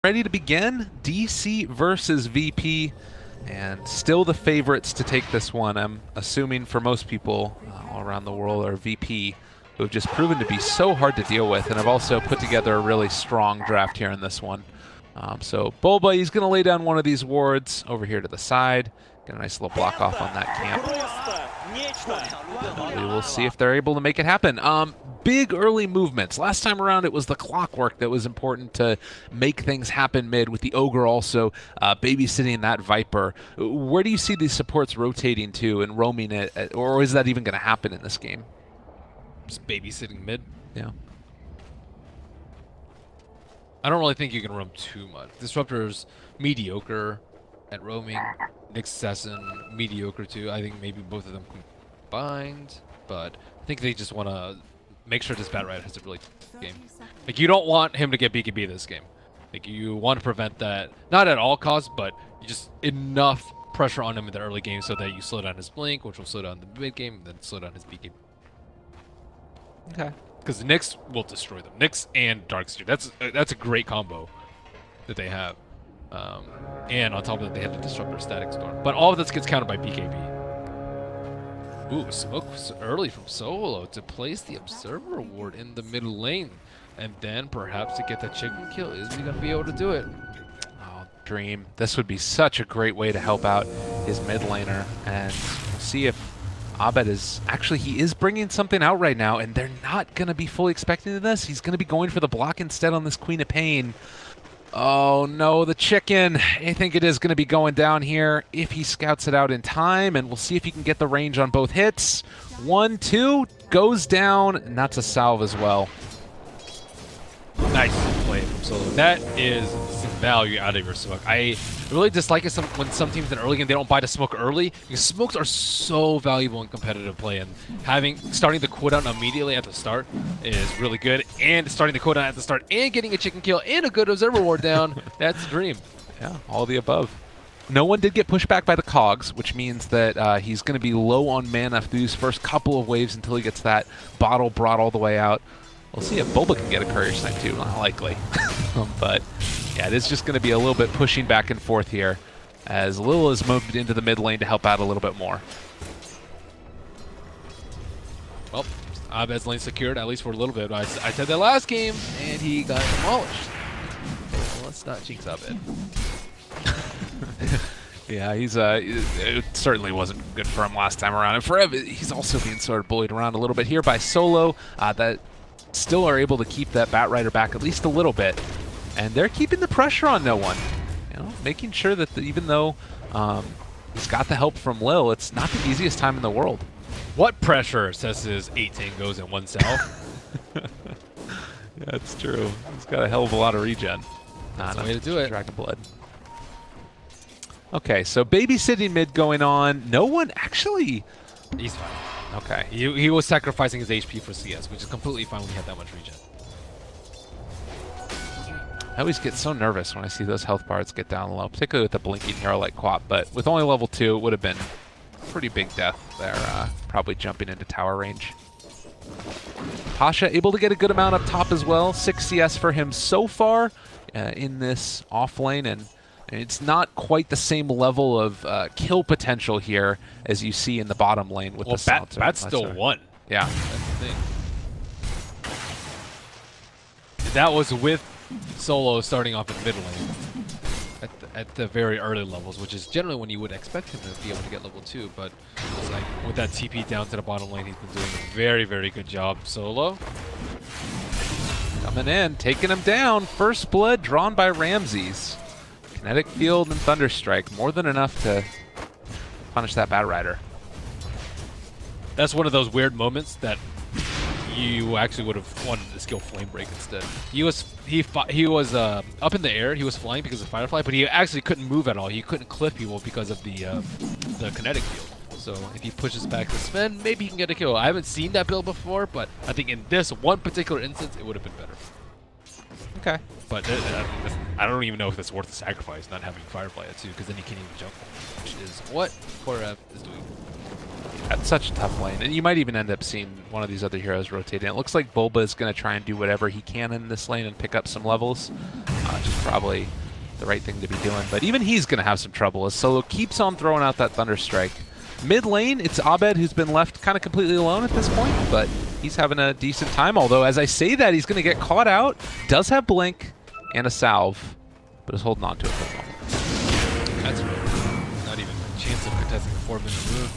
Ready to begin? DC versus VP, and still the favorites to take this one. I'm assuming for most people all around the world are VP, who have just proven to be so hard to deal with, and have also put together a really strong draft here in this one. So Bulba, he's going to lay down one of these wards over here to the side. Get a nice little block off on that camp. We will see if they're able to make it happen. Big early movements. Last time around, it was the clockwork that was important to make things happen mid, with the Ogre also babysitting that Viper. Where do you see these supports rotating to and roaming it, or is that even going to happen in this game? Just babysitting mid. Yeah. I don't really think you can roam too much. Disruptor's mediocre at roaming. Nyx Assassin, mediocre too. I think maybe both of them combined, but I think they just want to make sure this Batrider has a really tough game. Like, you don't want him to get BKB this game. Like, you want to prevent that, not at all costs, but you just enough pressure on him in the early game so that you slow down his blink, which will slow down the mid game, and then slow down his BKB. Okay. Because Nyx will destroy them. Nyx and Darkseer. That's a great combo that they have. And on top of that, they have the Disruptor Static Storm. But all of this gets countered by BKB. Ooh, smoke early from Solo to place the Observer Ward in the middle lane. And then perhaps to get that chicken kill. Is he going to be able to do it? Oh, Dream. This would be such a great way to help out his mid laner. And we'll see if Abed is he is bringing something out right now, and they're not going to be fully expecting this. He's going to be going for the block instead on this Queen of Pain. Oh no, the chicken. I think it is going to be going down here if he scouts it out in time, and we'll see if he can get the range on both hits. 1, 2, goes down, and that's a salve as well. Nice play from Solo. That is some value out of your smoke. I really dislike it when some teams in the early game, they don't buy the smoke early, because smokes are so valuable in competitive play, and starting the cooldown immediately at the start is really good, and starting the cooldown at the start and getting a chicken kill and a good Observer Ward down, that's a dream. Yeah, all the above. No one did get pushed back by the Cogs, which means that he's going to be low on mana through these first couple of waves until he gets that bottle brought all the way out. We'll see if Bulba can get a Courier Snipe too, not likely. But yeah, it is just going to be a little bit pushing back and forth here, as Lil has moved into the mid lane to help out a little bit more. Well, Abed's lane secured, at least for a little bit. I said that last game, and he got demolished. Well, let's not jinx Abed. Yeah, it certainly wasn't good for him last time around. And for Ev, he's also being sort of bullied around a little bit here by Solo. That still are able to keep that Batrider back at least a little bit. And they're keeping the pressure on no one. You know, making sure that even though he's got the help from Lil, it's not the easiest time in the world. What pressure, says his 8 tangos in one cell. Yeah, that's true. He's got a hell of a lot of regen. That's the way to do it. Dragon Blood. Okay, so babysitting mid going on. No one actually... He's fine. Okay. He was sacrificing his HP for CS, which is completely fine when you have that much regen. I always get so nervous when I see those health bars get down low, particularly with the blinking hero like Quap, but with only level 2, it would have been a pretty big death there, probably jumping into tower range. Pasha able to get a good amount up top as well. 6 CS for him so far in this off lane, and it's not quite the same level of kill potential here as you see in the bottom lane with the Bat's still 1. Yeah. That's the thing. That was with Solo starting off in mid lane at the very early levels, which is generally when you would expect him to be able to get level 2, but it's like with that TP down to the bottom lane, he's been doing a very, very good job. Solo coming in, taking him down. First blood drawn by Ramses. Kinetic Field and Thunderstrike, more than enough to punish that Batrider. That's one of those weird moments that you actually would have wanted to skill Flame Break instead. He was up in the air. He was flying because of Firefly, but he actually couldn't move at all. He couldn't clip people because of the Kinetic Field. So if he pushes back the Sven, maybe he can get a kill. I haven't seen that build before, but I think in this one particular instance, it would have been better. Okay. But I don't even know if it's worth the sacrifice not having Firefly at 2, because then he can't even jump, which is what Korev is doing. That's such a tough lane. And you might even end up seeing one of these other heroes rotate in. It looks like Bulba is going to try and do whatever he can in this lane and pick up some levels. Which is probably the right thing to be doing. But even he's going to have some trouble as Solo keeps on throwing out that Thunder Strike. Mid lane, it's Abed who's been left kind of completely alone at this point, but he's having a decent time. Although, as I say that, he's going to get caught out. Does have Blink and a Salve, but is holding on to it for the moment. That's right. Not even a chance of contesting the 4-minute move.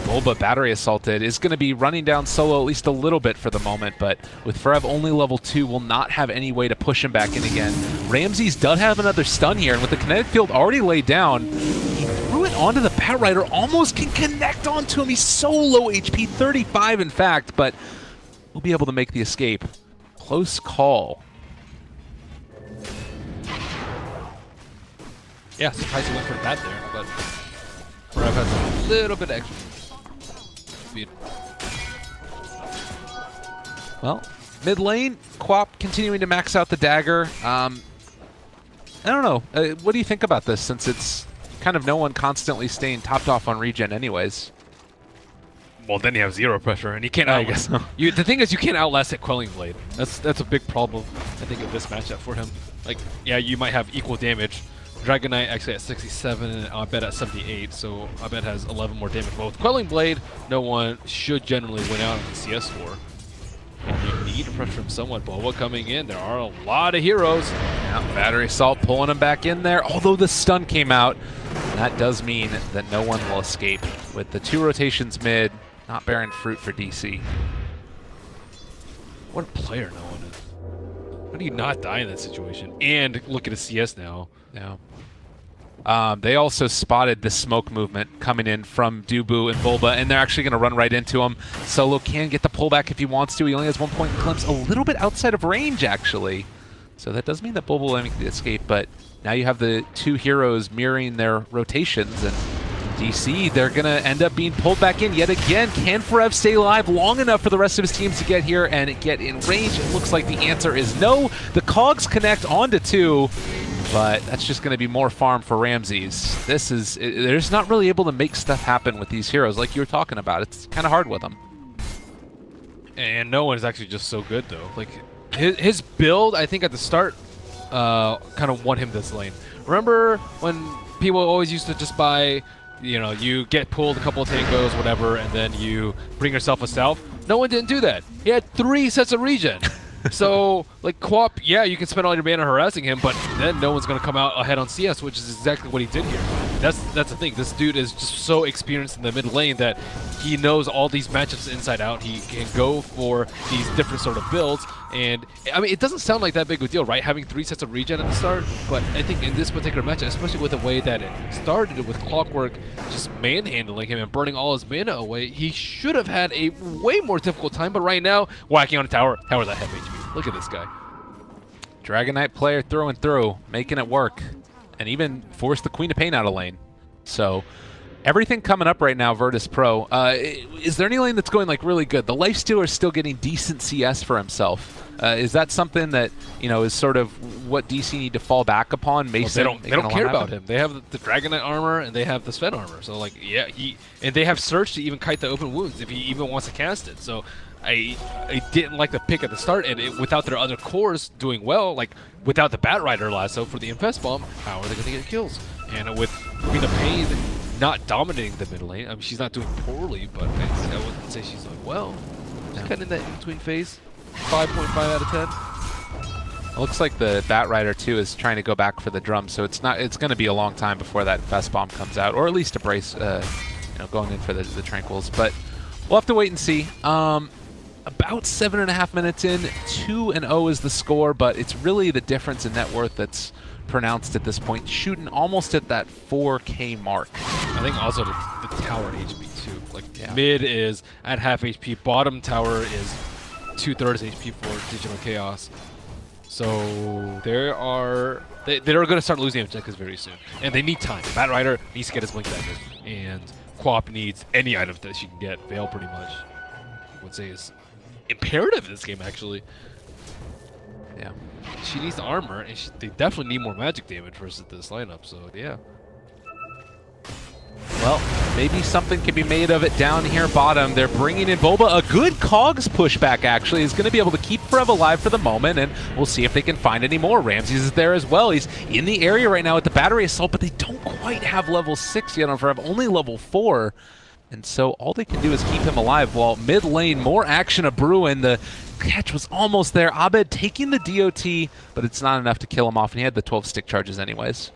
Bulba battery assaulted is going to be running down Solo at least a little bit for the moment, but with Ferev only level 2, will not have any way to push him back in again. Ramses does have another stun here, and with the kinetic field already laid down, he threw it onto the Batrider, almost can connect onto him. He's so low HP, 35 in fact, but will be able to make the escape. Close call. Yeah, surprised he went for that there, but Ferev has a little bit extra speed. Well, mid lane, Quap continuing to max out the dagger. I don't know. What do you think about this, since it's kind of no one constantly staying topped off on regen anyways? Well, then you have zero pressure, and you can't I outlast. guess so. The thing is, you can't outlast it Quelling Blade. That's a big problem, I think, of this matchup for him. Like, yeah, you might have equal damage. Dragon Knight actually at 67 and Abed at 78, so Abed has 11 more damage. But with Quelling Blade, no one should generally win out on the CS score. And you need to pressure him somewhat. Bulba coming in. There are a lot of heroes. Yeah, battery assault pulling him back in there, although the stun came out. That does mean that no one will escape. With the 2 rotations mid, not bearing fruit for DC. What a player no one is. How do you not die in that situation? And look at a CS now. Yeah. They also spotted the smoke movement coming in from Dubu and Bulba, and they're actually going to run right into him. Solo can get the pullback if he wants to. He only has 1 point glimpse, a little bit outside of range, actually. So that does mean that Bulba will make the escape, but now you have the 2 heroes mirroring their rotations, and DC, they're going to end up being pulled back in yet again. Can Ferev stay alive long enough for the rest of his teams to get here and get in range? It looks like the answer is no. The cogs connect onto 2. But that's just going to be more farm for Ramses. They're just not really able to make stuff happen with these heroes like you were talking about. It's kind of hard with them. And no one is actually just so good, though. Like, his build, I think, at the start, kind of won him this lane. Remember when people always used to just buy, you get pulled a couple of tangos, whatever, and then you bring yourself a Salve? No one didn't do that. He had 3 sets of regen. So, like, Quap, yeah, you can spend all your mana harassing him, but then no one's going to come out ahead on CS, which is exactly what he did here. That's the thing. This dude is just so experienced in the mid lane that he knows all these matchups inside out. He can go for these different sort of builds, and, I mean, it doesn't sound like that big of a deal, right, having 3 sets of regen at the start, but I think in this particular matchup, especially with the way that it started with Clockwork just manhandling him and burning all his mana away, he should have had a way more difficult time, but right now, whacking on a tower, tower's at half HP. Look at this guy. Dragon Knight player through and through, making it work, and even forced the Queen of Pain out of lane. So everything coming up right now, Virtus Pro. Is there any lane that's going like really good? The Lifestealer is still getting decent CS for himself. Is that something that is sort of what DC need to fall back upon? Mason, well, they don't care about him. They have the Dragon Knight armor and they have the Sven armor. So like, yeah, and they have Surge to even kite the open wounds if he even wants to cast it. So I didn't like the pick at the start, and without their other cores doing well, like without the Batrider lasso for the Infest Bomb, how are they going to get kills? And with Queen of Pain not dominating the mid lane, I mean, she's not doing poorly, but I wouldn't say she's doing well. She's kind of in that in-between phase. 5.5 out of 10. It looks like the Batrider too is trying to go back for the drum, so it's going to be a long time before that Infest Bomb comes out, or at least a brace, going in for the Tranquils. But we'll have to wait and see. About 7.5 minutes in, 2-0 is the score, but it's really the difference in net worth that's pronounced at this point, shooting almost at that 4K mark. I think also the tower HP too. Like, mid is at half HP, bottom tower is 2/3 HP for Digital Chaos. So they're going to start losing objectives very soon, and they need time. Batrider needs to get his Blink Dagger, and Quap needs any item that she can get. Veil pretty much, I would say, is imperative in this game, actually. Yeah. She needs the armor, and they definitely need more magic damage versus this lineup, so yeah. Well, maybe something can be made of it down here bottom. They're bringing in Bulba. A good Cogs pushback, actually, is going to be able to keep Frev alive for the moment, and we'll see if they can find any more. Ramses is there as well. He's in the area right now with the battery assault, but they don't quite have level 6 yet on Frev, only level 4. And so all they can do is keep him alive, while mid lane, more action of brewing. The catch was almost there. Abed taking the DOT, but it's not enough to kill him off, and he had the 12 stick charges anyways.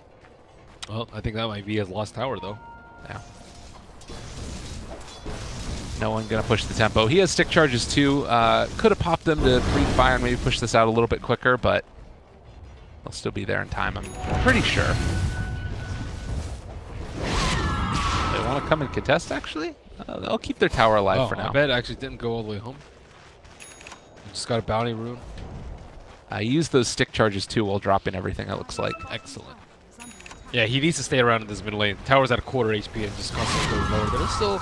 Well, I think that might be his lost tower, though. Yeah. No one gonna push the tempo. He has stick charges too. Could have popped them to breathe fire and maybe push this out a little bit quicker, but they'll still be there in time, I'm pretty sure. They want to come and contest, actually? They'll keep their tower alive for now. I bet actually didn't go all the way home. Just got a bounty rune. He used those stick charges too while dropping everything, it looks like. Excellent. Yeah, he needs to stay around in this mid lane. Tower's at a quarter HP and just constantly goes lower. But it's still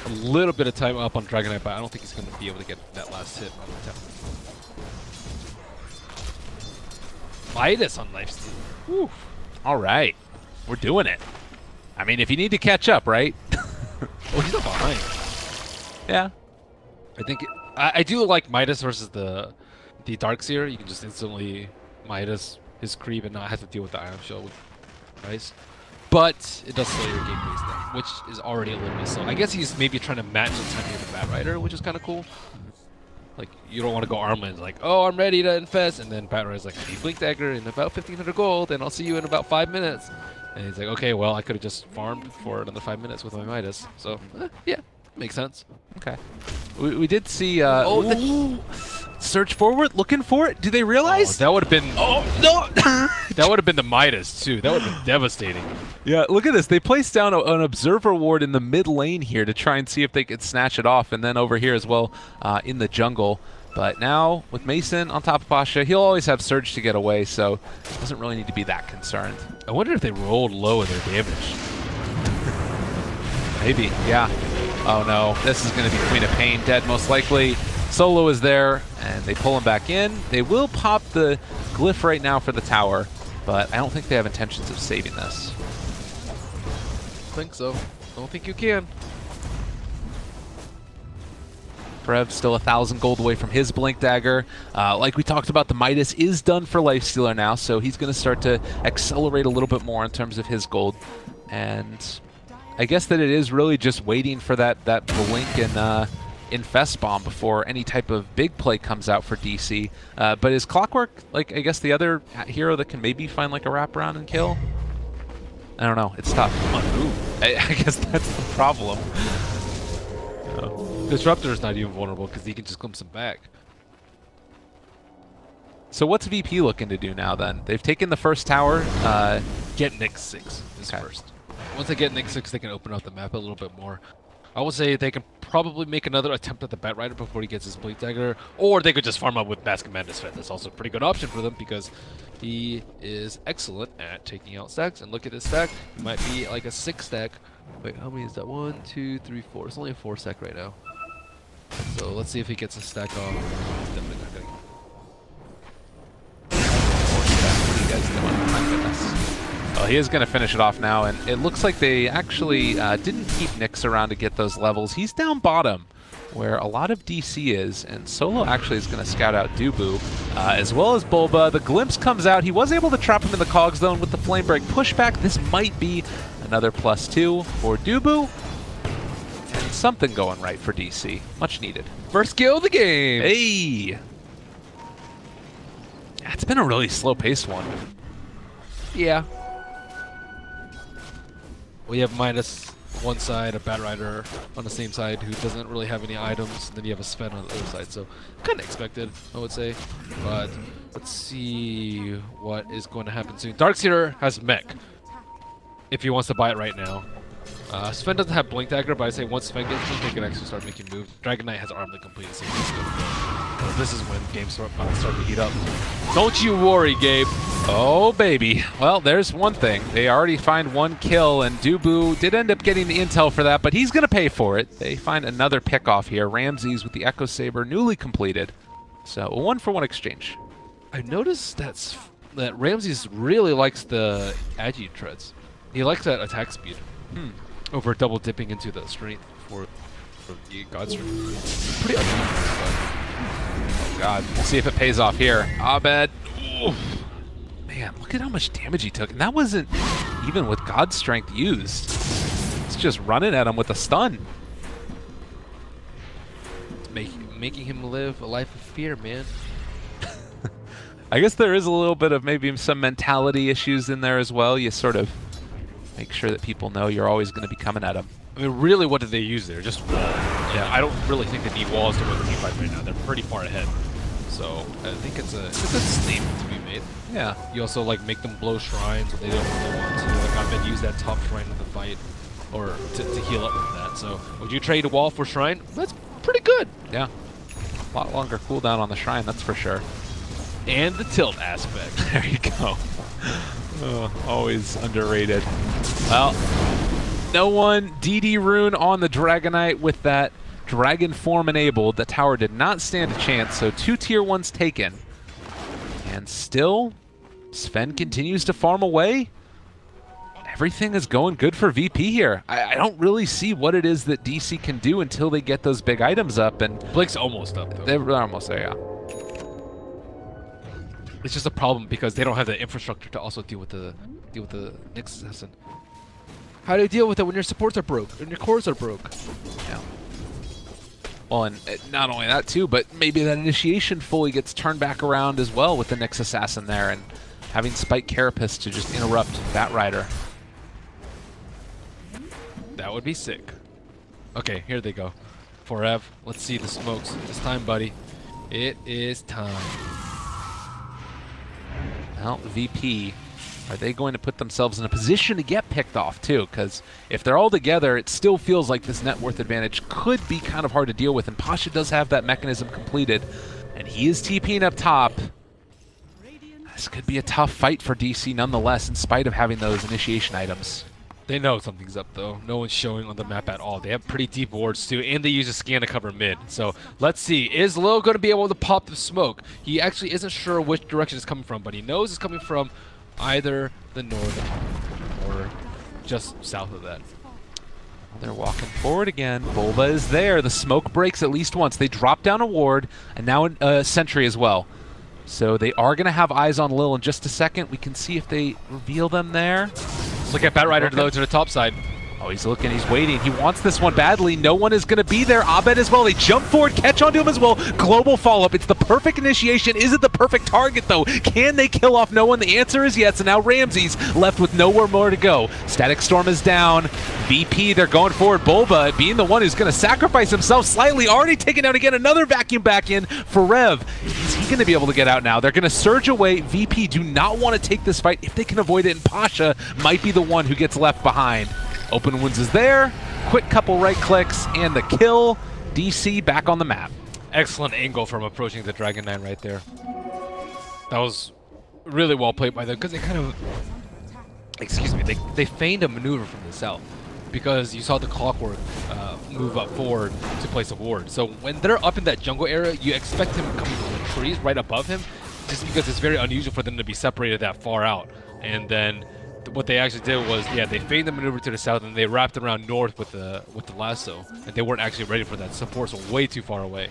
a little bit of time up on Dragon Knight, but I don't think he's going to be able to get that last hit on the tempo. Midas on lifesteal. Whew. All right. We're doing it. I mean, if you need to catch up, right? Oh, he's not behind. Yeah. I think I do like Midas versus the Darkseer. You can just instantly Midas his creep and not have to deal with the Iron Shell with Rice. But it does slow your game pace down, which is already a little bit slow. I guess he's maybe trying to match the timing of the Bat Rider, which is kind of cool. Like, you don't want to go Armland, like, oh, I'm ready to infest, and then Bat Rider's like, I need Blink Dagger in about 1,500 gold, and I'll see you in about 5 minutes. And he's like, okay, well, I could have just farmed for another 5 minutes with my Midas. So, yeah, makes sense. Okay. We did see... Search forward, looking for it. Do they realize? Oh, that would have been... Oh, no! That would have been the Midas, too. That would have been devastating. Yeah, look at this. They placed down an observer ward in the mid lane here to try and see if they could snatch it off, and then over here as well in the jungle. But now, with Mason on top of Pasha, he'll always have Surge to get away, so doesn't really need to be that concerned. I wonder if they rolled low in their damage. Maybe, yeah. Oh no, this is going to be Queen of Pain dead most likely. Solo is there, and they pull him back in. They will pop the glyph right now for the tower, but I don't think they have intentions of saving this. I think so. I don't think you can. Frev still 1,000 gold away from his Blink Dagger. Like we talked about, the Midas is done for Lifestealer now, so he's going to start to accelerate a little bit more in terms of his gold. And I guess that it is really just waiting for that Blink and Infest Bomb before any type of big play comes out for DC. But is Clockwork, like, I guess the other hero that can maybe find like a wraparound and kill? I don't know. It's tough. I guess that's the problem. Disruptor is not even vulnerable because he can just glimpse him back. So what's VP looking to do now then? They've taken the first tower. Get Nyx 6 is first. Once they get Nyx 6, they can open up the map a little bit more. I would say they can probably make another attempt at the Bat Rider before he gets his Blink Dagger, or they could just farm up with Mask of Madness Fed. That's also a pretty good option for them because he is excellent at taking out stacks. And look at his stack. He might be like a 6 stack. Wait, how many is that? 1, 2, 3, 4. It's only a 4 stack right now. So let's see if he gets a stack off. He's definitely not going to. 4 stack. What are you guys doing? My goodness. Well, he is going to finish it off now, and it looks like they actually didn't keep Nyx around to get those levels. He's down bottom, where a lot of DC is, and Solo actually is going to scout out Dubu, as well as Bulba. The glimpse comes out. He was able to trap him in the Cogs zone with the Flame Break pushback. This might be another +2 for Dubu, and something going right for DC. Much needed. First kill of the game! Hey! Yeah, it's been a really slow-paced one. Yeah. We have Midas one side, a Bat Rider on the same side who doesn't really have any items, and then you have a Sven on the other side, so kind of expected, I would say. But let's see what is going to happen soon. Darkseer has mech, if he wants to buy it right now. Sven doesn't have Blink Dagger, but I say once Sven gets Blink, they can actually start making moves. Dragon Knight has Armlet completed, so he's good to go. This is when games start to heat up. Don't you worry, Gabe. Oh, baby. Well, there's one thing. They already find one kill, and Dubu did end up getting the intel for that, but he's going to pay for it. They find another pick-off here. Ramses with the Echo Saber newly completed. So a 1-for-1 exchange. I noticed that Ramses really likes the Agi treads. He likes that attack speed. over double dipping into the strength for the God Strength. Pretty unusual, Oh god, we'll see if it pays off here. Abed, oof. Man, look at how much damage he took. And that wasn't even with God Strength used. It's just running at him with a stun. it's making him live a life of fear, man. I guess there is a little bit of maybe some mentality issues in there as well. You sort of make sure that people know you're always going to be coming at them. I mean, really, what did they use there? Just wall. Yeah, I don't really think they need walls to win the team fight right now. They're pretty far ahead. So I think it's a good statement to be made. Yeah. You also like make them blow shrines when they don't really want to. Like I've been use that top shrine in the fight, or to heal up from that. So would you trade a wall for shrine? That's pretty good. Yeah. A lot longer cooldown on the shrine, that's for sure. And the tilt aspect. There you go. Always underrated. Well, no one. DD Rune on the Dragonite with that Dragon form enabled. The tower did not stand a chance, so 2 tier 1s taken. And still, Sven continues to farm away. Everything is going good for VP here. I don't really see what it is that DC can do until they get those big items up. And Blake's almost up, though. they're almost there, yeah. It's just a problem because they don't have the infrastructure to also deal with the Nyx Assassin. How do you deal with it when your supports are broke, when your cores are broke? Yeah. Well, and not only that too, but maybe that initiation fully gets turned back around as well with the Nyx Assassin there, and having Spike Carapace to just interrupt Bat Rider. That would be sick. Okay, here they go. Forev, let's see the smokes. It's time, buddy. It is time. Well, VP, are they going to put themselves in a position to get picked off too? Because if they're all together, it still feels like this net worth advantage could be kind of hard to deal with. And Pasha does have that mechanism completed, and he is TPing up top. This could be a tough fight for DC nonetheless, in spite of having those initiation items. They know something's up, though. No one's showing on the map at all. They have pretty deep wards, too, and they use a scan to cover mid. So let's see. Is Lil going to be able to pop the smoke? He actually isn't sure which direction it's coming from, but he knows it's coming from either the north or just south of that. They're walking forward again. Bulba is there. The smoke breaks at least once. They drop down a ward, and now a sentry as well. So they are going to have eyes on Lil in just a second. We can see if they reveal them there. Let's look at Bat Rider, though, to the top side. Oh, he's looking, he's waiting. He wants this one badly. No one is going to be there. Abed as well. They jump forward, catch onto him as well. Global follow-up. It's the perfect initiation. Is it the perfect target, though? Can they kill off no one? The answer is yes, and now Ramses left with nowhere more to go. Static Storm is down. VP, they're going forward. Bulba being the one who's going to sacrifice himself slightly. Already taken out again. Another vacuum back in for Rev. Is he going to be able to get out now? They're going to surge away. VP do not want to take this fight if they can avoid it, and Pasha might be the one who gets left behind. Open Wounds is there. Quick couple right clicks and the kill. DC back on the map. Excellent angle from approaching the Dragon Knight right there. That was really well played by them because they kind of, excuse me, they feigned a maneuver from the south because you saw the Clockwork move up forward to place a ward. So when they're up in that jungle area, you expect him coming from the trees right above him just because it's very unusual for them to be separated that far out. And then what they actually did was, yeah, they feigned the maneuver to the south and they wrapped around north with the lasso, and they weren't actually ready for that. Supports were way too far away.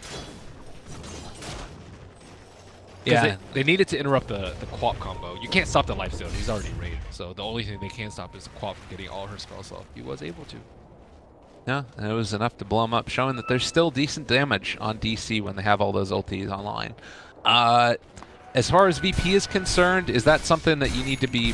Yeah, they needed to interrupt the Quap combo. You can't stop the lifesteal; he's already raided. So the only thing they can stop is Quap from getting all her spells off. He was able to. Yeah, and it was enough to blow him up, showing that there's still decent damage on DC when they have all those ultis online. As far as VP is concerned, is that something that you need to be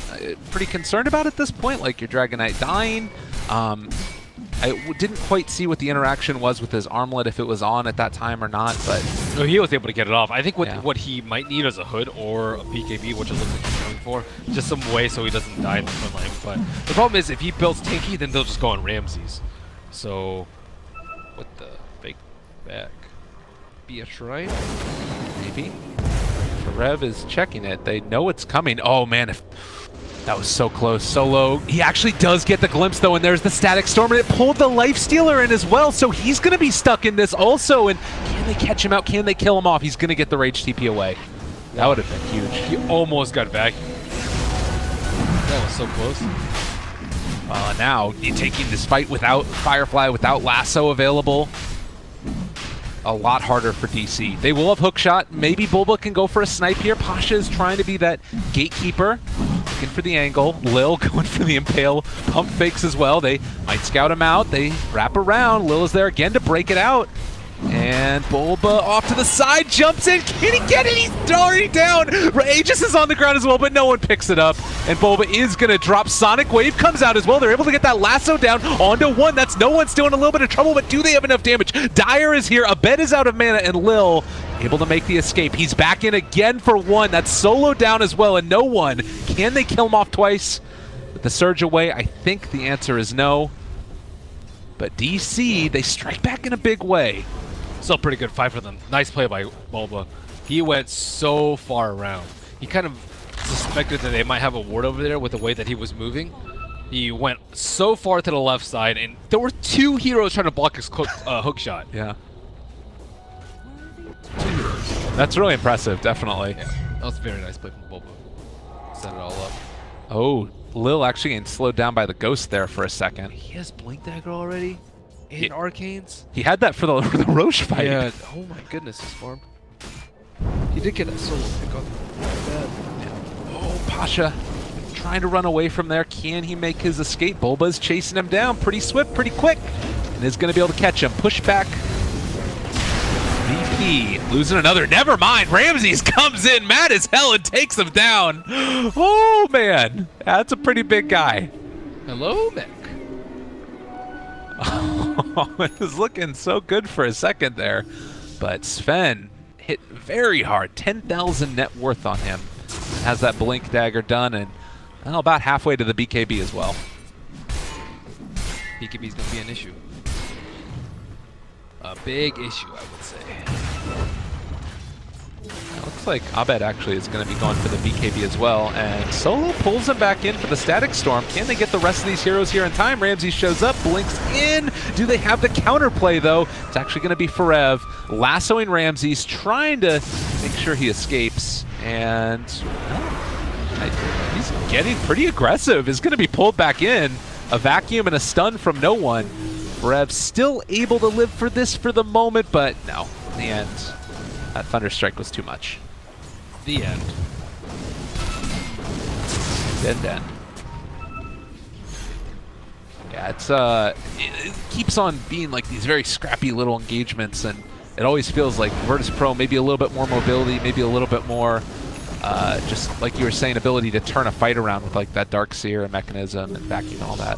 pretty concerned about at this point? Like your Dragonite dying? I didn't quite see what the interaction was with his armlet, if it was on at that time or not, but... No, he was able to get it off. I think what he might need is a hood or a BKB, which it looks like he's going for. Just some way so he doesn't die in the front line. But the problem is, if he builds tanky, then they'll just go on Ramses. So, what the fake back? Be a shrine? Maybe. Rev is checking it. They know it's coming. Oh man, if that was so close, so low. He actually does get the glimpse though, and there's the Static Storm, and it pulled the Life Stealer in as well, so he's gonna be stuck in this also. And can they catch him out? Can they kill him off? He's gonna get the Rage TP away. That would have been huge. He almost got vacuumed. That was so close. Now you're taking this fight without Firefly, without Lasso available. A lot harder for DC. They will have hookshot. Maybe Bulba can go for a snipe here. Pasha is trying to be that gatekeeper. Looking for the angle. Lil going for the impale. Pump fakes as well. They might scout him out. They wrap around. Lil is there again to break it out. And Bulba off to the side, jumps in. Can he get it? He's already down. Aegis is on the ground as well, but no one picks it up. And Bulba is going to drop. Sonic Wave comes out as well. They're able to get that lasso down onto one. That's no one still in a little bit of trouble, but do they have enough damage? Dire is here. Abed is out of mana, and Lil able to make the escape. He's back in again for one. That's solo down as well, and no one. Can they kill him off twice? With the surge away, I think the answer is no. But DC, they strike back in a big way. Still a pretty good fight for them. Nice play by Bulba. He went so far around. He kind of suspected that they might have a ward over there with the way that he was moving. He went so far to the left side, and there were 2 heroes trying to block his hook shot. Yeah. 2 heroes. That's really impressive, definitely. Yeah, that was a very nice play from Bulba. Set it all up. Oh, Lil actually getting slowed down by the ghost there for a second. He has Blink Dagger already? In Arcanes? He had that for the Roche fight. Yeah, oh my goodness, his farm. He did get that solo pick on that. Oh, Pasha trying to run away from there. Can he make his escape? Bulba's chasing him down pretty swift, pretty quick, and is going to be able to catch him. Push back. VP losing another. Never mind. Ramses comes in mad as hell and takes him down. Oh, man. That's a pretty big guy. Hello, Mech. Oh, it was looking so good for a second there. But Sven hit very hard. 10,000 net worth on him. Has that Blink Dagger done, and well, about halfway to the BKB as well. BKB is going to be an issue. A big issue, I would say. Looks like Abed actually is going to be going for the BKB as well, and Solo pulls him back in for the Static Storm. Can they get the rest of these heroes here in time? Ramsey shows up, blinks in. Do they have the counterplay though? It's actually going to be Forev lassoing Ramses, trying to make sure he escapes, and he's getting pretty aggressive. Is going to be pulled back in. A vacuum and a stun from no one. Forev still able to live for this for the moment, but no, in the end, that Thunderstrike was too much. The end. End. Yeah, it keeps on being like these very scrappy little engagements, and it always feels like Virtus Pro maybe a little bit more mobility, maybe a little bit more, just like you were saying, ability to turn a fight around with like that Dark Seer mechanism and vacuum and all that.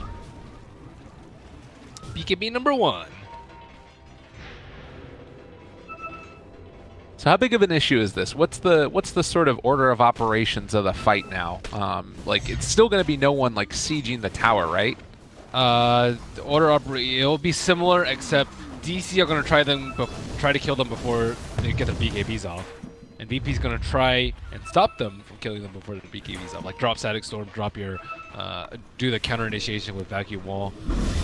BKB number 1. So how big of an issue is this? What's the sort of order of operations of the fight now? Like it's still going to be no one like sieging the tower, right? The order it'll be similar, except DC are going to try to kill them before they get their BKBs off, and VP's going to try and stop them from killing them before their BKBs off. Like drop Static Storm, drop your do the counter initiation with Vacuum Wall.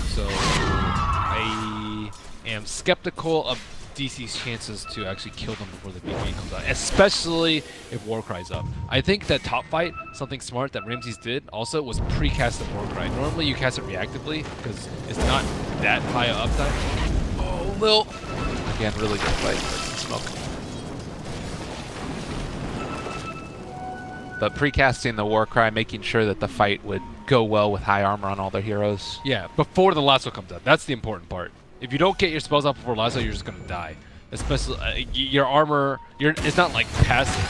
So I am skeptical of DC's chances to actually kill them before the BKB comes out, especially if Warcry's up. I think that top fight, something smart that Ramses did also was pre-cast the Warcry. Normally you cast it reactively because it's not that high of uptime. Oh, Lil. Again, really good fight. Smoke. But pre-casting the Warcry, making sure that the fight would go well with high armor on all their heroes. Yeah, before the lasso comes out. That's the important part. If you don't get your spells out before lasso, you're just gonna die. Especially your armor, it's not like passive.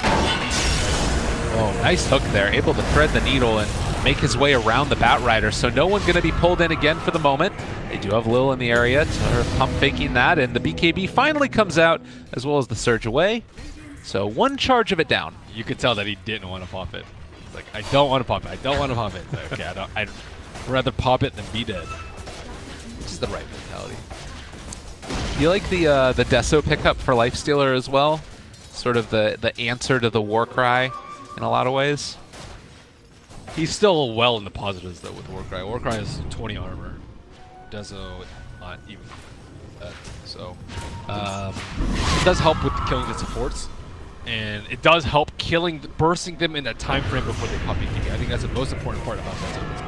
Oh, nice hook there. Able to thread the needle and make his way around the Batrider. So no one's going to be pulled in again for the moment. They do have Lil in the area. They're pump faking that, and the BKB finally comes out, as well as the surge away. So one charge of it down. You could tell that he didn't want to pop it. He's like, I don't want to pop it. I don't want to pop it. Like, okay, I'd rather pop it than be dead. Which is the right mentality. You like the Deso pickup for Lifestealer as well? Sort of the answer to the Warcry in a lot of ways. He's still well in the positives though with Warcry. Warcry is 20 armor. Deso not even that. So it does help with killing the supports, and it does help bursting them in that time frame before they pop BKB. I think that's the most important part about Deso.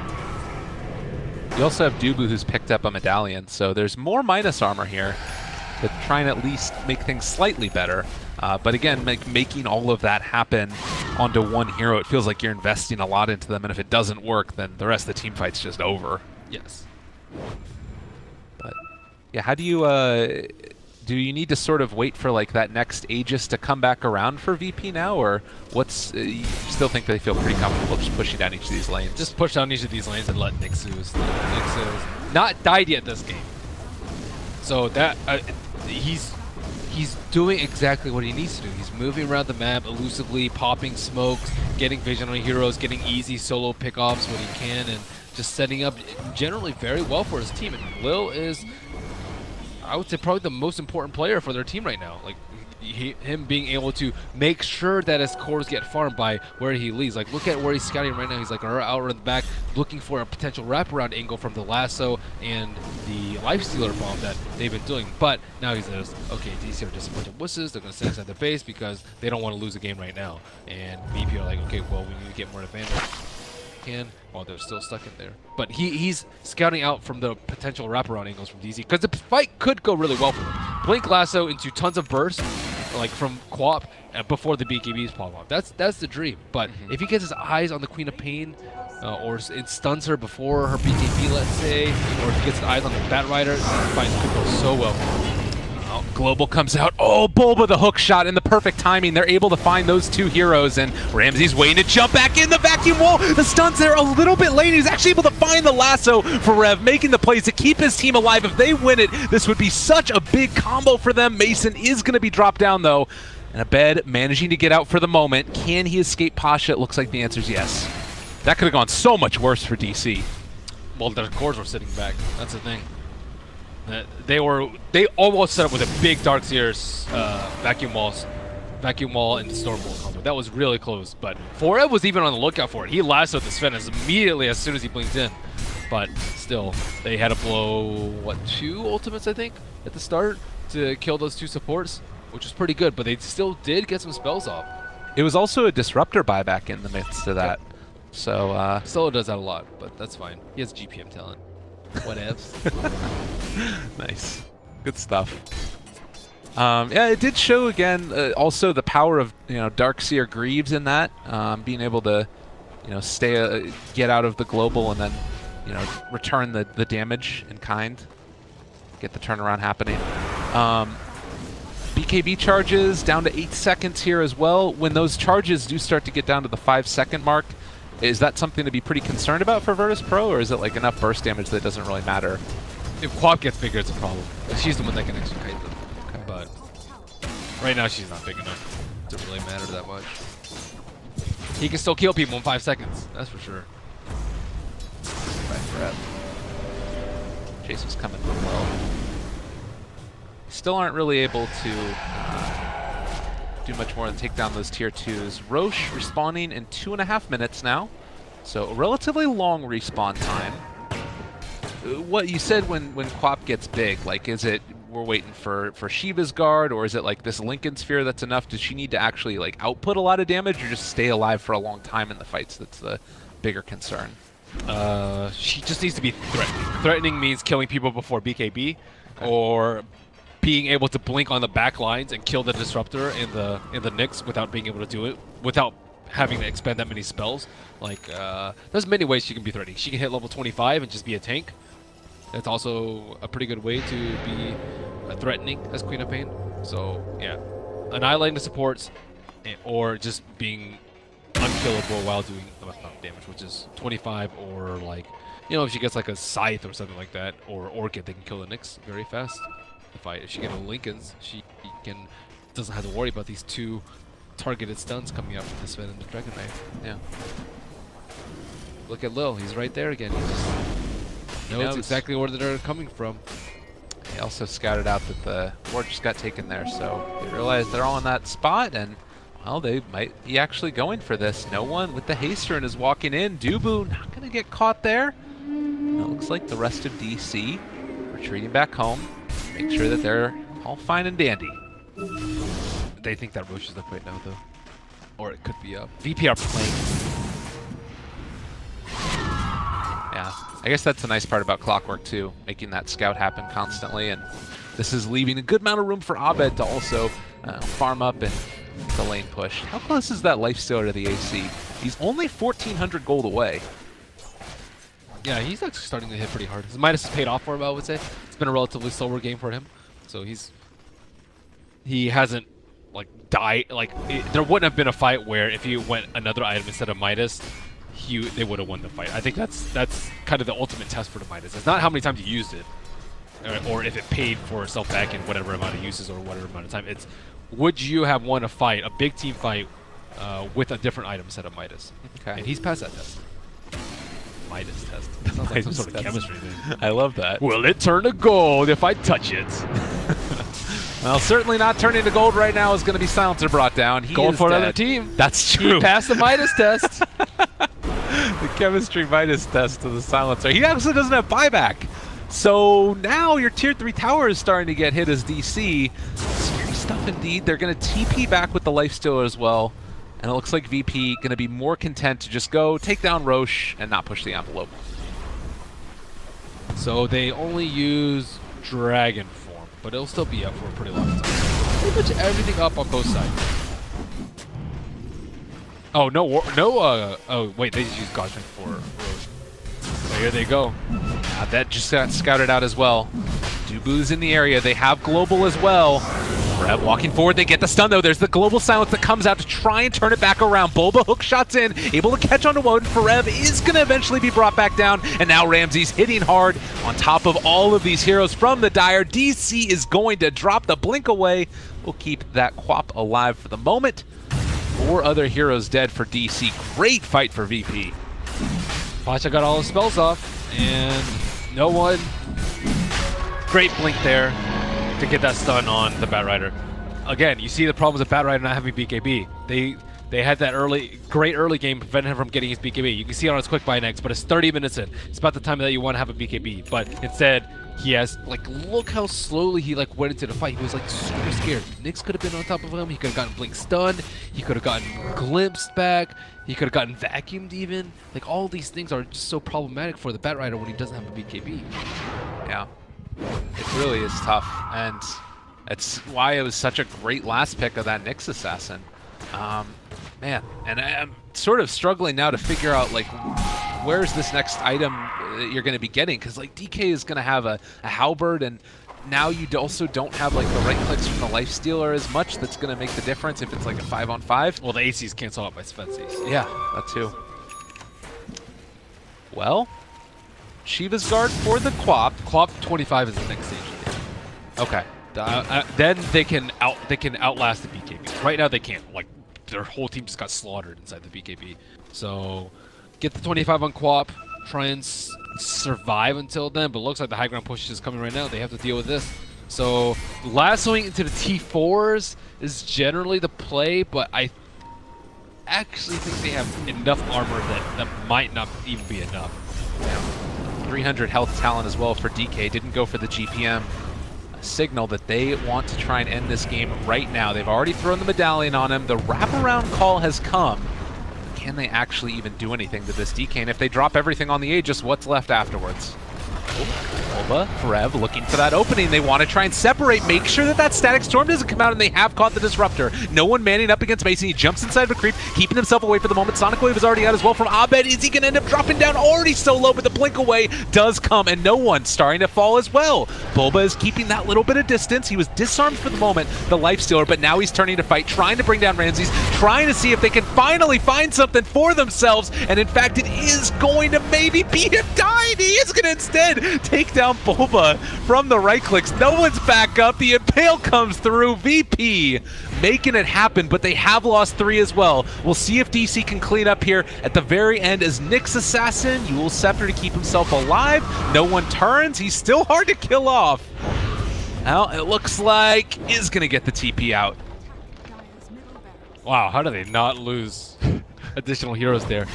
You also have Dubu, who's picked up a medallion, so there's more minus armor here to try and at least make things slightly better. But again, making all of that happen onto one hero, it feels like you're investing a lot into them, and if it doesn't work, then the rest of the team fight's just over. Yes. But yeah, how do you need to sort of wait for like that next Aegis to come back around for VP now, or what's you still think they feel pretty comfortable just pushing down each of these lanes? Just push down each of these lanes and let Nixus. Nixus not died yet this game, so that he's doing exactly what he needs to do. He's moving around the map elusively, popping smokes, getting vision on heroes, getting easy solo pickoffs when he can, and just setting up generally very well for his team. And Lil is, I would say, probably the most important player for their team right now. Like him being able to make sure that his cores get farmed by where he leads. Like look at where he's scouting right now. He's like out in the back looking for a potential wraparound angle from the lasso and the lifestealer bomb that they've been doing. But now he says, okay, DC are just a bunch of wusses. They're going to stay inside their base because they don't want to lose a game right now. And VP are like, okay, well, we need to get more advantage. While they're still stuck in there. But he's scouting out from the potential wraparound angles from DZ, because the fight could go really well for them. Blink Lasso into tons of bursts, like from Quap, before the BKBs pop off. That's the dream. But if he gets his eyes on the Queen of Pain, or it stuns her before her BKB, let's say, or if he gets his eyes on the Bat Rider, the fight could go so well for him. Global comes out. Oh, Bulba the hook shot in the perfect timing. They're able to find those two heroes, and Ramsey's waiting to jump back in the vacuum wall. The stun's there a little bit late. He's actually able to find the lasso for Rev, making the plays to keep his team alive. If they win it, this would be such a big combo for them. Mason is going to be dropped down, though. And Abed managing to get out for the moment. Can he escape Pasha? It looks like the answer is yes. That could have gone so much worse for DC. Well, their cores were sitting back. That's the thing. They almost set up with a big Darkseer's vacuum wall and storm wall combo. That was really close, but Forev was even on the lookout for it. He lassoed the Sven immediately as soon as he blinked in, but still, they had to blow what, 2 ultimates I think at the start to kill those 2 supports, which was pretty good. But they still did get some spells off. It was also a disruptor buyback in the midst of that, so Solo does that a lot, but that's fine. He has GPM talent. Whatevs. Nice. Good stuff. Yeah, it did show again also the power of Darkseer Greaves in that, being able to stay get out of the global and then return the damage in kind, get the turnaround happening. BKB charges down to 8 seconds here as well. When those charges do start to get down to the 5-second mark, is that something to be pretty concerned about for Virtus Pro, or is it like enough burst damage that it doesn't really matter? If Quap gets bigger, it's a problem. She's the one that can actually kite them. Okay. But right now, she's not big enough to really matter that much. He can still kill people in 5 seconds, that's for sure. Right, Brett. Jason's coming from low. Still aren't really able to do much more than take down those tier 2s. Roche respawning in 2.5 minutes now, so a relatively long respawn time. What you said when Quap gets big, like, is it we're waiting for Shiva's guard, or is it like this Lincoln sphere that's enough? Does she need to actually like output a lot of damage, or just stay alive for a long time in the fights? That's the bigger concern. She just needs to be threatening. Threatening means killing people before BKB, or being able to blink on the back lines and kill the disruptor in the Nyx without being able to do it, without having to expend that many spells. Like, there's many ways she can be threatening. She can hit level 25 and just be a tank. That's also a pretty good way to be threatening as Queen of Pain. So yeah, annihilating the supports, or just being unkillable while doing enough damage, which is 25, or like, if she gets like a Scythe or something like that, or Orchid, they can kill the Nyx very fast. If she gets a Lincolns, she doesn't have to worry about these 2 targeted stuns coming out from the Sven and the Dragon Knife. Yeah. Look at Lil, he's right there again. He just knows exactly where they're coming from. He also scouted out that the ward just got taken there, so they realized they're all in that spot, and well, they might be actually going for this. No one with the Hasterin is walking in. Dubu not going to get caught there. And it looks like the rest of DC retreating back home. Make sure that they're all fine and dandy. They think that Roche is up right now, though. Or it could be up. VP are playing. Yeah. I guess that's the nice part about Clockwork too, making that scout happen constantly, and this is leaving a good amount of room for Abed to also farm up and the lane push. How close is that Lifestealer to the AC? He's only 1,400 gold away. Yeah, he's actually starting to hit pretty hard. His Midas has paid off for him, I would say. It's been a relatively slower game for him, so he hasn't like died. Like there wouldn't have been a fight where if he went another item instead of Midas, they would have won the fight. I think that's kind of the ultimate test for the Midas. It's not how many times you used it, or if it paid for itself back in whatever amount of uses or whatever amount of time. It's would you have won a fight, a big team fight, with a different item instead of Midas? Okay. And he's passed that test. Midas test. Sounds like some sort of chemistry thing. I love that. Will it turn to gold if I touch it? Well, certainly not turning to gold right now is going to be Silencer brought down. He Gold is for dead. another team. That's true. He passed the Midas test. The chemistry Midas test to the Silencer. He actually doesn't have buyback. So now your tier 3 tower is starting to get hit as DC. Scary stuff indeed. They're going to TP back with the Lifestealer as well. And it looks like VP going to be more content to just go take down Roche and not push the envelope. So they only use Dragon form, but it'll still be up for a pretty long time. So pretty much everything up on both sides. Oh, oh, wait, they just used Godstrength for Roche. So here they go. That just got scouted out as well. Dubu's in the area. They have Global as well. Rev walking forward. They get the stun, though. There's the Global Silence that comes out to try and turn it back around. Bulba hook shots in, able to catch onto Woden. Rev is going to eventually be brought back down, and now Ramses hitting hard on top of all of these heroes from the Dire. DC is going to drop the blink away. We'll keep that Quap alive for the moment. 4 other heroes dead for DC. Great fight for VP. Pacha got all his spells off, and no one. Great blink there to get that stun on the Batrider. Again, you see the problems with Batrider not having BKB. They had that great early game preventing him from getting his BKB. You can see it on his quick buy next, but it's 30 minutes in. It's about the time that you want to have a BKB. But instead, he has, like, look how slowly he, like, went into the fight. He was, like, super scared. Nyx could have been on top of him. He could have gotten blink stunned. He could have gotten glimpsed back. He could have gotten vacuumed even. Like, all these things are just so problematic for the Batrider when he doesn't have a BKB. Yeah. It really is tough, and it's why it was such a great last pick of that Nyx Assassin. Man, and I'm sort of struggling now to figure out, like, where's this next item that you're going to be getting, because, like, DK is going to have a Halberd, and now you also don't have, like, the right clicks from the Lifestealer as much that's going to make the difference if it's, like, a 5-on-5. Well, the AC's canceled out by Svenzies. Yeah, that too. Well, Shiva's Guard for the Quap. Quap 25 is the next stage of the game. Okay. Then they can outlast the BKB. Right now they can't. Like, their whole team just got slaughtered inside the BKB. So get the 25 on Quap, try and survive until then. But it looks like the high ground push is coming right now. They have to deal with this. So lassoing into the T4s is generally the play, but I actually think they have enough armor that might not even be enough. 300 health talent as well for DK. Didn't go for the GPM. A signal that they want to try and end this game right now. They've already thrown the medallion on him. The wraparound call has come. But can they actually even do anything to this DK? And if they drop everything on the Aegis, what's left afterwards? Bulba, Rev looking for that opening. They want to try and separate, make sure that Static Storm doesn't come out, and they have caught the Disruptor. No one manning up against Mason. He jumps inside of a creep, keeping himself away for the moment. Sonic Wave is already out as well from Abed. Is he going to end up dropping down? Already so low, but the blink away does come, and no one starting to fall as well. Bulba is keeping that little bit of distance. He was disarmed for the moment, the Lifestealer, but now he's turning to fight, trying to bring down Ramses, trying to see if they can finally find something for themselves, and in fact, it is going to maybe be him dying. He is going to instead take down Bulba from the right clicks. No one's back up. The Impale comes through. VP making it happen, but they have lost 3 as well. We'll see if DC can clean up here at the very end as Nyx Assassin. Yule Scepter to keep himself alive. No one turns. He's still hard to kill off. Well, it looks like is going to get the TP out. Wow, how do they not lose additional heroes there?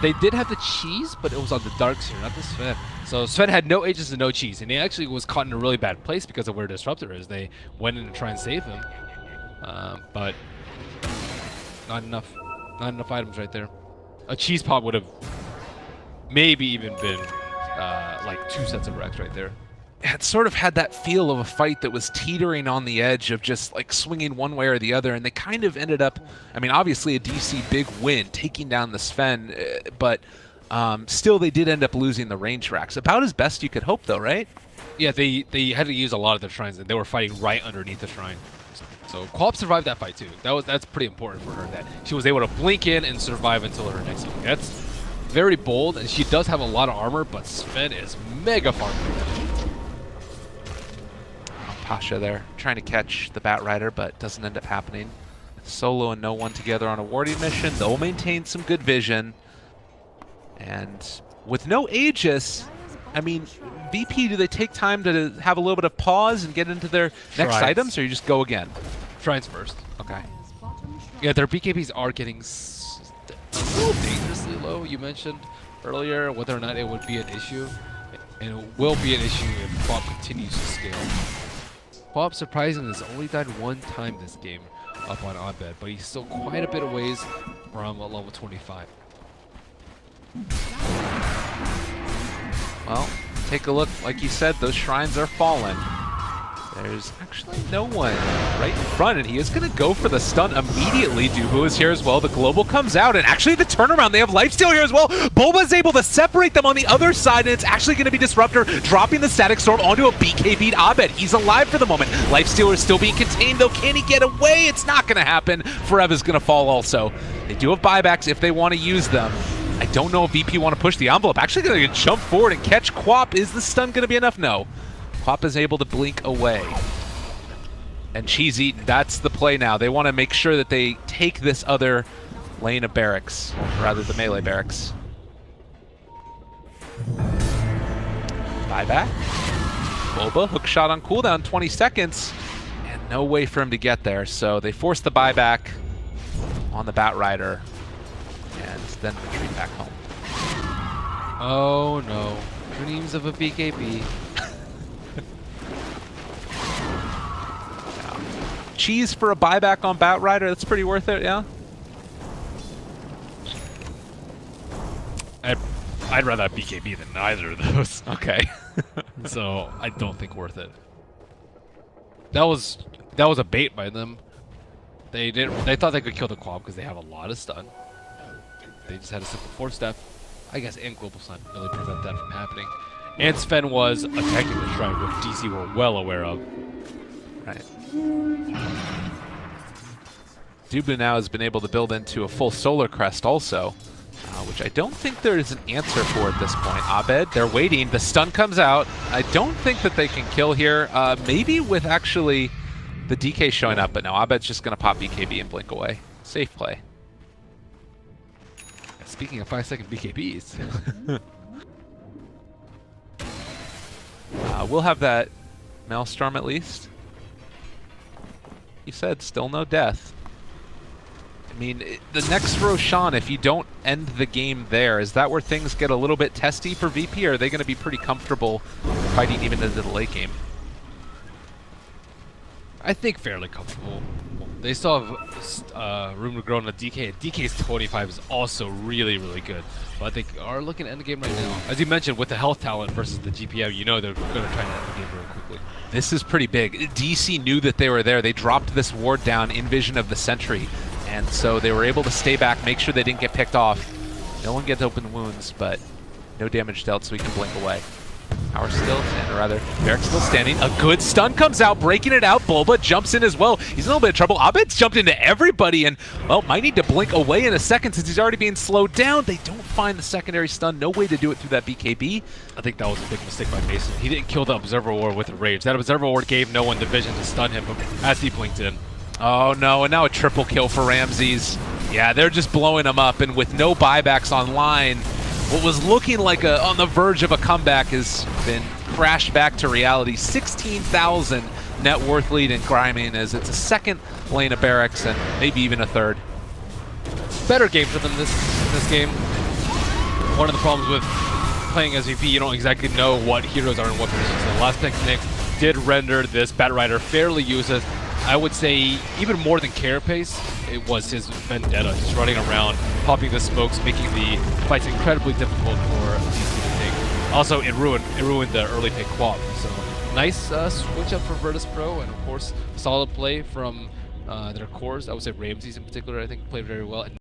They did have the cheese, but it was on the dark sphere, not the Sven. So Sven had no Aegis and no cheese, and he actually was caught in a really bad place because of where Disruptor is. They went in to try and save him, but not enough items right there. A cheese pop would have maybe even been like 2 sets of Rex right there. It sort of had that feel of a fight that was teetering on the edge of just like swinging one way or the other, and they kind of ended up, I mean, obviously a DC big win, taking down the Sven, but still they did end up losing the range racks. About as best you could hope though, right? Yeah, they had to use a lot of their shrines, and they were fighting right underneath the shrine. So Quap survived that fight too. That's pretty important for her, that she was able to blink in and survive until her next healing. That's very bold, and she does have a lot of armor, but Sven is mega far away. Pasha there trying to catch the Batrider, but doesn't end up happening. Solo and No One together on a warding mission. They'll maintain some good vision. And with no Aegis, I mean, VP, do they take time to have a little bit of pause and get into their next Shrines. items, or you just go again? Shrines first. Okay. Yeah, their BKBs are getting a little dangerously low. You mentioned earlier whether or not it would be an issue, and it will be an issue if Quap continues to scale. Quap, surprisingly, has only died 1 time this game up on Abed, but he's still quite a bit of ways from level 25. Well, take a look. Like you said, those shrines are fallen. There's actually no one right in front, and he is going to go for the stun immediately. Dubu is here as well. The global comes out, and actually the turnaround, they have Lifesteal here as well. Bulba's able to separate them on the other side, and it's actually going to be Disruptor dropping the Static Storm onto a BKB'd Abed. He's alive for the moment. Lifestealer is still being contained, though. Can he get away? It's not going to happen. Forever's going to fall also. They do have buybacks if they want to use them. I don't know if VP want to push the envelope. Actually going to jump forward and catch Quap. Is the stun going to be enough? No. Quap is able to blink away. And Cheese Eaten, that's the play now. They want to make sure that they take this other lane of barracks, rather the melee barracks. Buyback. Bulba, hook shot on cooldown, 20 seconds. And no way for him to get there, so they force the buyback on the Batrider. And then retreat back home. Oh no. Dreams of a BKB. Cheese for a buyback on Batrider, that's pretty worth it, yeah? I'd rather have BKB than neither of those. Okay. So I don't think worth it. That was a bait by them. They thought they could kill the Quap because they have a lot of stun. They just had a simple 4-step. I guess and Global Stun really prevent that from happening. And Sven was attacking the shrine, which DC were well aware of. Right. Dubu now has been able to build into a full Solar Crest also, which I don't think there is an answer for at this point. Abed, they're waiting. The stun comes out. I don't think that they can kill here. Maybe with actually the DK showing up, but no, Abed's just going to pop BKB and blink away. Safe play. Speaking of 5-second BKBs. We'll have that Maelstrom at least. You said still no death. I mean, the next Roshan, if you don't end the game there, is that where things get a little bit testy for VP, or are they going to be pretty comfortable fighting even into the late game? I think fairly comfortable. They still have room to grow on the DK. DK's 25 is also really, really good. But they are looking to end the game right now. As you mentioned, with the health talent versus the GPM, you know they're going to try to end the game very quickly. This is pretty big. DC knew that they were there. They dropped this ward down in vision of the sentry. And so they were able to stay back, make sure they didn't get picked off. No one gets open wounds, but no damage dealt, so we can blink away. Power still, and rather, Barrick's still standing. A good stun comes out, breaking it out. Bulba jumps in as well. He's in a little bit of trouble. Abed's jumped into everybody, and, well, might need to blink away in a second since he's already being slowed down. They don't find the secondary stun. No way to do it through that BKB. I think that was a big mistake by Mason. He didn't kill the Observer Ward with a Rage. That Observer Ward gave no one the vision to stun him as he blinked in. Oh, no, and now a triple kill for Ramses. Yeah, they're just blowing him up, and with no buybacks online, what was looking like on the verge of a comeback has been crashed back to reality. 16,000 net worth lead in Griming as it's a second lane of barracks and maybe even a third. Better game for them this game. One of the problems with playing as VP, you don't exactly know what heroes are in what positions. So Last Technics did render this Batrider fairly useless. I would say even more than Carapace, it was his Vendetta, just running around, popping the smokes, making the fights incredibly difficult for DC to take. Also, it ruined the early pick quad. So nice switch up for Virtus Pro, and of course solid play from their cores. I would say Ramses in particular, I think played very well. And